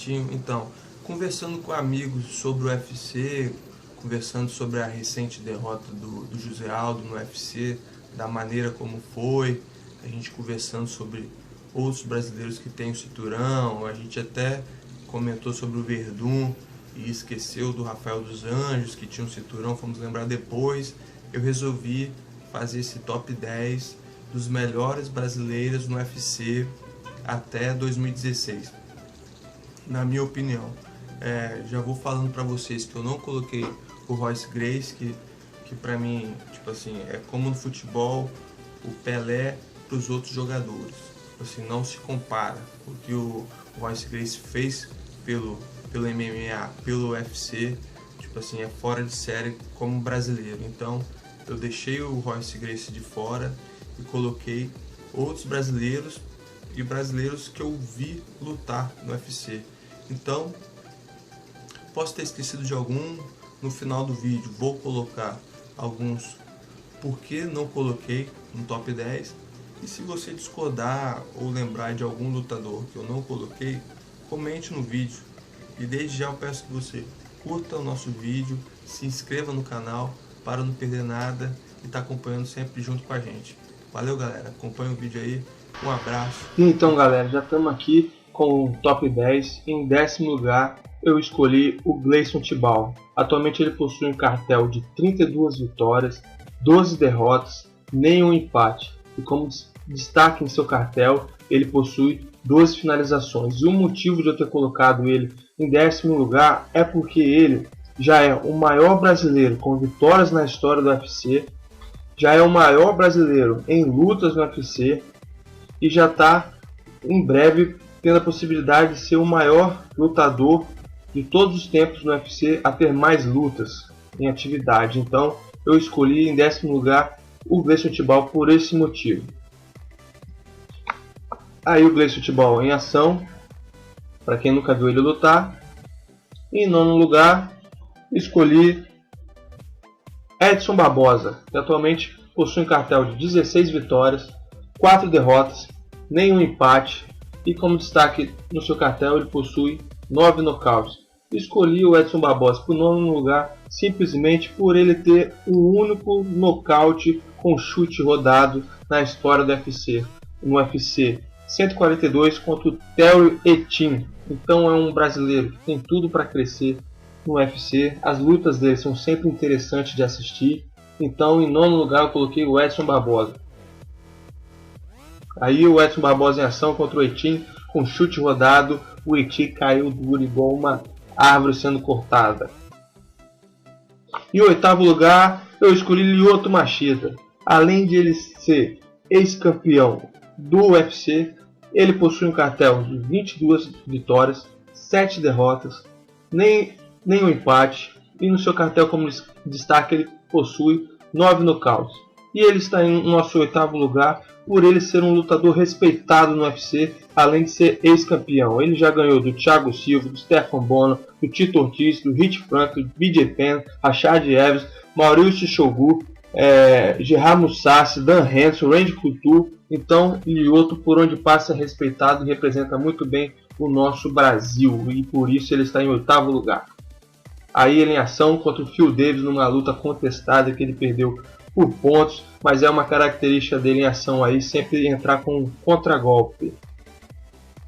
certinho. Então, conversando com amigos sobre o UFC, conversando sobre a recente derrota do José Aldo no UFC, da maneira como foi, a gente conversando sobre outros brasileiros que têm o cinturão, a gente até comentou sobre o Verdun e esqueceu do Rafael dos Anjos, que tinha um cinturão, fomos lembrar depois. Eu resolvi fazer esse top 10 dos melhores brasileiros no UFC até 2016. Na minha opinião, já vou falando para vocês que eu não coloquei o Royce Gracie, que para mim, tipo assim, é como no futebol o Pelé para os outros jogadores. Assim, não se compara. O que o Royce Gracie fez pelo MMA, pelo UFC, tipo assim, é fora de série como brasileiro. Então, eu deixei o Royce Gracie de fora e coloquei outros brasileiros e brasileiros que eu vi lutar no UFC. Então, posso ter esquecido de algum. No final do vídeo vou colocar alguns porque não coloquei no top 10. E se você discordar ou lembrar de algum lutador que eu não coloquei, comente no vídeo. E desde já eu peço que você curta o nosso vídeo, se inscreva no canal para não perder nada e estar acompanhando sempre junto com a gente. Valeu, galera, acompanha o vídeo aí, um abraço. Então, galera, já estamos aqui com o top 10. Em 10º lugar eu escolhi o Gleison Tibau. Atualmente ele possui um cartel de 32 vitórias, 12 derrotas, nenhum empate. E como destaque em seu cartel, ele possui 12 finalizações. E o motivo de eu ter colocado ele em 10º lugar é porque ele já é o maior brasileiro com vitórias na história do UFC, já é o maior brasileiro em lutas no UFC e já está em breve tendo a possibilidade de ser o maior lutador de todos os tempos no UFC a ter mais lutas em atividade. Então eu escolhi em 10º lugar o Gleison Tibau por esse motivo. Aí o Gleison Tibau em ação, para quem nunca viu ele lutar. Em 9º lugar escolhi Edson Barbosa, que atualmente possui um cartel de 16 vitórias, 4 derrotas, nenhum empate e como destaque no seu cartel ele possui 9 nocautes. Escolhi o Edson Barbosa por 9º lugar simplesmente por ele ter o único nocaute com chute rodado na história do UFC, no UFC 142 contra o Terry Etim. Então é um brasileiro que tem tudo para crescer no UFC, as lutas dele são sempre interessantes de assistir. Então em 9º lugar eu coloquei o Edson Barbosa. Aí o Edson Barbosa em ação contra o Etim, com chute rodado, o Etim caiu duro igual uma árvore sendo cortada. Em 8º lugar eu escolhi Lyoto Machida. Além de ele ser ex-campeão do UFC, ele possui um cartel de 22 vitórias, 7 derrotas, nenhum empate e no seu cartel como destaque ele possui 9 nocautes. E ele está em nosso 8º lugar por ele ser um lutador respeitado no UFC, além de ser ex-campeão. Ele já ganhou do Thiago Silva, do Stefan Bonner, do Tito Ortiz, do Rich Franco, do BJ Penn, Rashad Evans, Maurício Shogun, Gerard Mousasi, Dan Henson, Randy Couture. Então, Lyoto, por onde passa, é respeitado e representa muito bem o nosso Brasil. E por isso ele está em 8º lugar. Aí ele em ação contra o Phil Davis numa luta contestada que ele perdeu por pontos, mas é uma característica dele em ação aí, sempre entrar com um contragolpe.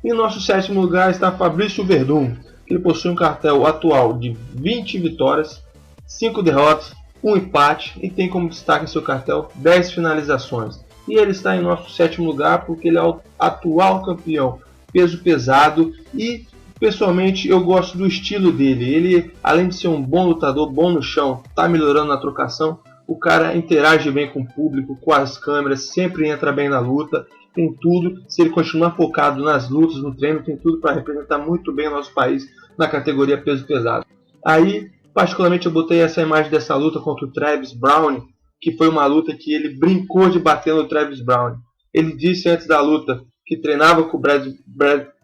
Em nosso 7º lugar está Fabrício Verdun, que ele possui um cartel atual de 20 vitórias, 5 derrotas, 1 empate e tem como destaque em seu cartel 10 finalizações. E ele está em nosso 7º lugar porque ele é o atual campeão peso pesado e pessoalmente eu gosto do estilo dele. Ele, além de ser um bom lutador, bom no chão, está melhorando na trocação. O cara interage bem com o público, com as câmeras, sempre entra bem na luta, tem tudo. Se ele continuar focado nas lutas, no treino, tem tudo para representar muito bem o nosso país na categoria peso pesado. Aí, particularmente, eu botei essa imagem dessa luta contra o Travis Browne, que foi uma luta que ele brincou de bater no Travis Browne. Ele disse antes da luta que treinava com o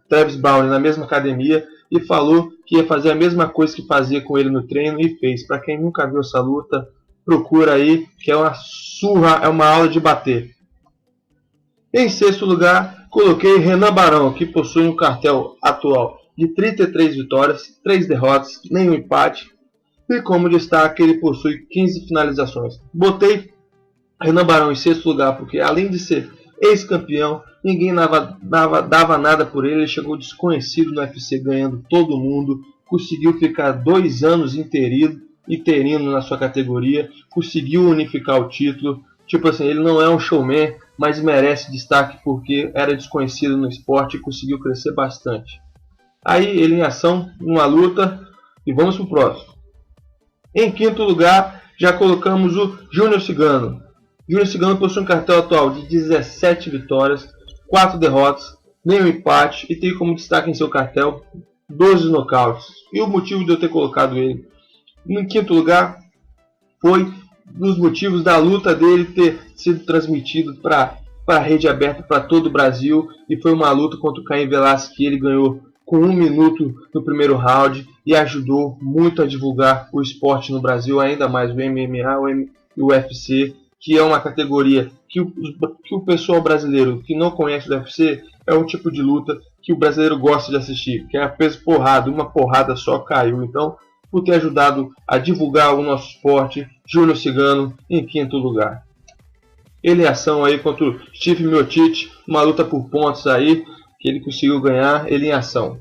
Travis Browne na mesma academia e falou que ia fazer a mesma coisa que fazia com ele no treino e fez. Para quem nunca viu essa luta, procura aí, que é uma surra, é uma aula de bater. Em 6º lugar, coloquei Renan Barão, que possui um cartel atual de 33 vitórias, 3 derrotas, nenhum empate. E como destaque, ele possui 15 finalizações. Botei Renan Barão em sexto lugar porque, além de ser ex-campeão, ninguém dava nada por ele. Ele chegou desconhecido no UFC, ganhando todo mundo. Conseguiu ficar 2 anos interino na sua categoria. Conseguiu unificar o título. Tipo assim, ele não é um showman, mas merece destaque porque era desconhecido no esporte e conseguiu crescer bastante. Aí ele em ação, numa luta, e vamos pro próximo. Em quinto lugar, já colocamos o Júnior Cigano. Júnior Cigano possui um cartel atual de 17 vitórias, 4 derrotas, nenhum empate e tem como destaque em seu cartel 12 nocautes. E o motivo de eu ter colocado ele em quinto lugar foi dos motivos da luta dele ter sido transmitido para a rede aberta para todo o Brasil, e foi uma luta contra o Caim Velasquez que ele ganhou com 1 minuto no primeiro round e ajudou muito a divulgar o esporte no Brasil, ainda mais o MMA e o UFC, que é uma categoria que o pessoal brasileiro que não conhece o UFC é um tipo de luta que o brasileiro gosta de assistir, que é a peso porrada, uma porrada só caiu. Então, por ter ajudado a divulgar o nosso esporte, Júnior Cigano em quinto lugar. Ele em ação aí contra o Steve Miocic, uma luta por pontos aí, que ele conseguiu ganhar, ele em ação.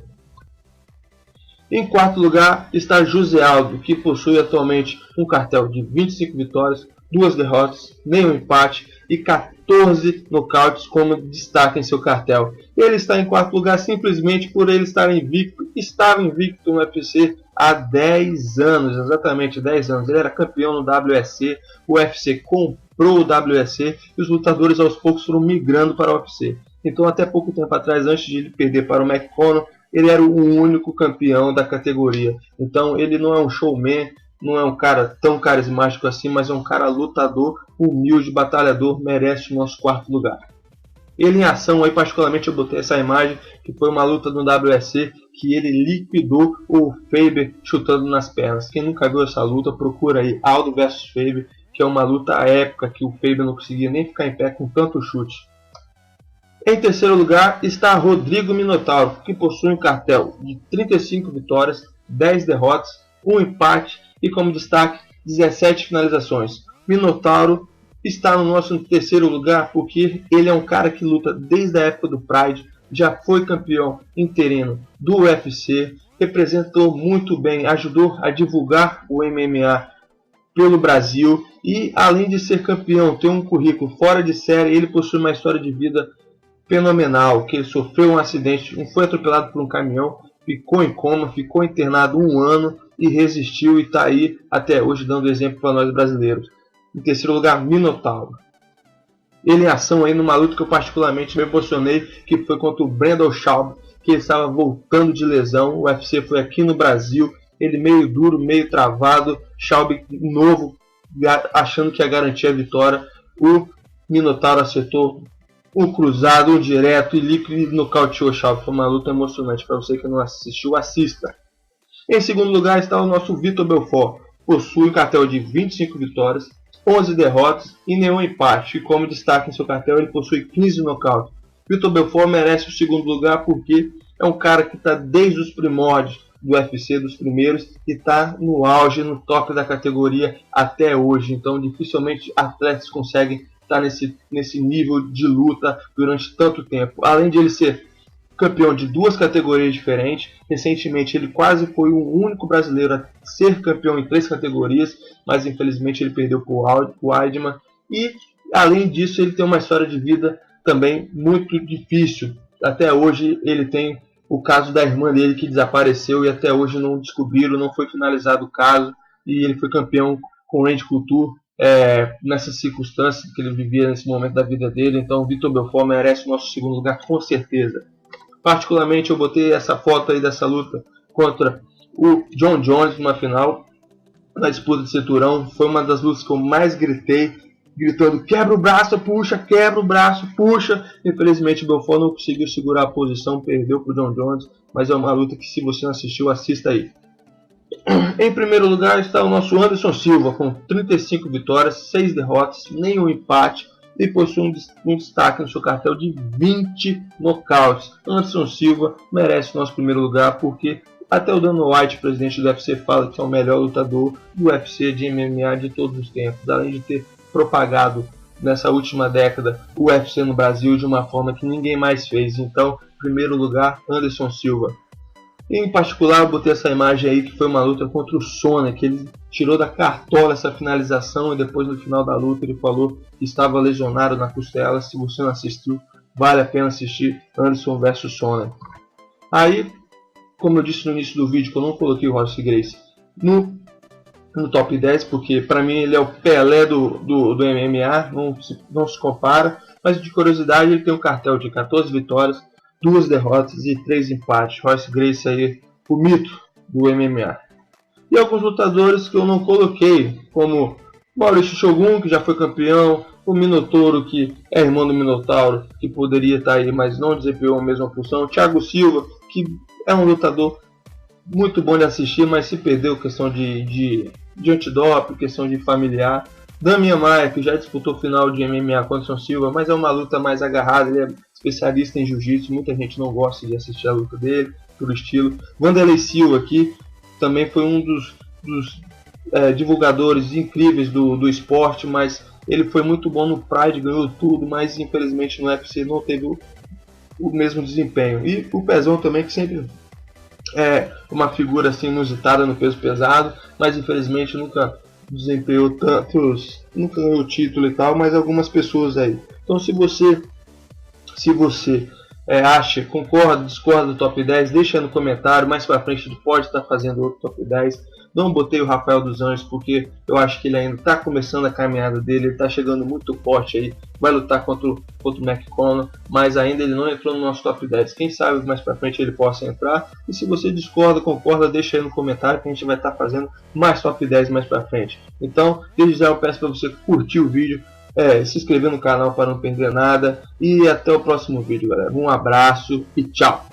Em quarto lugar está José Aldo, que possui atualmente um cartel de 25 vitórias, 2 derrotas, nenhum empate e 14 nocautes como destaque em seu cartel. Ele está em quarto lugar simplesmente por ele estar invicto. Estava invicto no UFC há 10 anos, exatamente 10 anos. Ele era campeão no WEC, o UFC comprou o WEC e os lutadores aos poucos foram migrando para o UFC. Então, até pouco tempo atrás, antes de ele perder para o McConnell, ele era o único campeão da categoria. Então, ele não é um showman, não é um cara tão carismático assim, mas é um cara lutador, humilde, batalhador, merece o nosso quarto lugar. Ele em ação, aí particularmente eu botei essa imagem, que foi uma luta no WEC, que ele liquidou o Faber chutando nas pernas. Quem nunca viu essa luta, procura aí, Aldo vs Faber, que é uma luta épica, que o Faber não conseguia nem ficar em pé com tanto chute. Em terceiro lugar está Rodrigo Minotauro, que possui um cartel de 35 vitórias, 10 derrotas, 1 empate e como destaque 17 finalizações. Minotauro está no nosso terceiro lugar porque ele é um cara que luta desde a época do Pride, já foi campeão interino do UFC, representou muito bem, ajudou a divulgar o MMA pelo Brasil e, além de ser campeão, tem um currículo fora de série. Ele possui uma história de vida fenomenal, que ele sofreu um acidente, foi atropelado por um caminhão, ficou em coma, ficou internado 1 ano e resistiu e está aí até hoje dando exemplo para nós brasileiros. Em terceiro lugar, Minotauro. Ele em ação aí numa luta que eu particularmente me emocionei, que foi contra o Brandon Schaub, que ele estava voltando de lesão. O UFC foi aqui no Brasil, ele meio duro, meio travado, Schaub novo, achando que ia garantir a vitória. O Minotauro acertou um cruzado, um direto e líquido nocauteou o Schaub. Foi uma luta emocionante. Para você que não assistiu, assista. Em segundo lugar está o nosso Vitor Belfort. Possui um cartel de 25 vitórias, 11 derrotas e nenhum empate. E como destaque em seu cartel, ele possui 15 nocautes. Vitor Belfort merece o segundo lugar porque é um cara que está desde os primórdios do UFC, dos primeiros, e está no auge, no toque da categoria até hoje. Então dificilmente atletas conseguem estar nesse nível de luta durante tanto tempo. Além de ele ser campeão de 2 categorias diferentes, recentemente ele quase foi o único brasileiro a ser campeão em 3 categorias, mas infelizmente ele perdeu para o Weidman. E além disso ele tem uma história de vida também muito difícil. Até hoje ele tem o caso da irmã dele que desapareceu e até hoje não descobriram, não foi finalizado o caso, e ele foi campeão com o Randy Couture nessas circunstâncias que ele vivia nesse momento da vida dele. Então Vitor Belfort merece o nosso segundo lugar com certeza. Particularmente eu botei essa foto aí dessa luta contra o John Jones numa final, na disputa de cinturão. Foi uma das lutas que eu mais gritei, gritando quebra o braço, puxa, quebra o braço, puxa. Infelizmente o Belfort não conseguiu segurar a posição, perdeu para o John Jones, mas é uma luta que, se você não assistiu, assista aí. Em primeiro lugar está o nosso Anderson Silva, com 35 vitórias, 6 derrotas, nenhum empate e possui um destaque no seu cartel de 20 nocautes. Anderson Silva merece o nosso primeiro lugar, porque até o Dana White, presidente do UFC, fala que é o melhor lutador do UFC de MMA de todos os tempos, além de ter propagado nessa última década o UFC no Brasil de uma forma que ninguém mais fez. Então, primeiro lugar, Anderson Silva. Em particular, eu botei essa imagem aí que foi uma luta contra o Sona, que ele tirou da cartola essa finalização e depois no final da luta ele falou que estava lesionado na costela. Se você não assistiu, vale a pena assistir Anderson vs Sona. Aí, como eu disse no início do vídeo, que eu não coloquei o Royce Gracie no top 10, porque para mim ele é o Pelé do MMA, não se compara, mas de curiosidade ele tem um cartel de 14 vitórias, 2 derrotas e 3 empates. Royce Gracie aí, o mito do MMA. E alguns lutadores que eu não coloquei, como Maurício Shogun, que já foi campeão, o Minotauro, que é irmão do Minotauro, que poderia estar aí, mas não desempenhou a mesma função, Thiago Silva, que é um lutador muito bom de assistir, mas se perdeu questão de antidoping, questão de familiar. Damian Maia, que já disputou final de MMA com Anderson Silva, mas é uma luta mais agarrada, ele é especialista em jiu-jitsu, muita gente não gosta de assistir a luta dele, pelo estilo. Wanderlei Silva aqui também foi um dos divulgadores incríveis do esporte, mas ele foi muito bom no Pride, ganhou tudo, mas infelizmente no UFC não teve o mesmo desempenho. E o Pezão também, que sempre é uma figura assim inusitada no peso pesado, mas infelizmente nunca desempenhou tantos, nunca ganhou título e tal, mas algumas pessoas aí. Então se você acha, concorda, discorda do top 10, deixa aí no comentário. Mais pra frente ele pode estar fazendo outro top 10. Não botei o Rafael dos Anjos porque eu acho que ele ainda está começando a caminhada dele, ele está chegando muito forte aí, vai lutar contra o McConnell, mas ainda ele não entrou no nosso top 10. Quem sabe mais pra frente ele possa entrar. E se você discorda, concorda, deixa aí no comentário que a gente vai estar fazendo mais top 10 mais pra frente. Então, desde já eu peço para você curtir o vídeo, se inscrever no canal para não perder nada, e até o próximo vídeo, galera. Um abraço e tchau!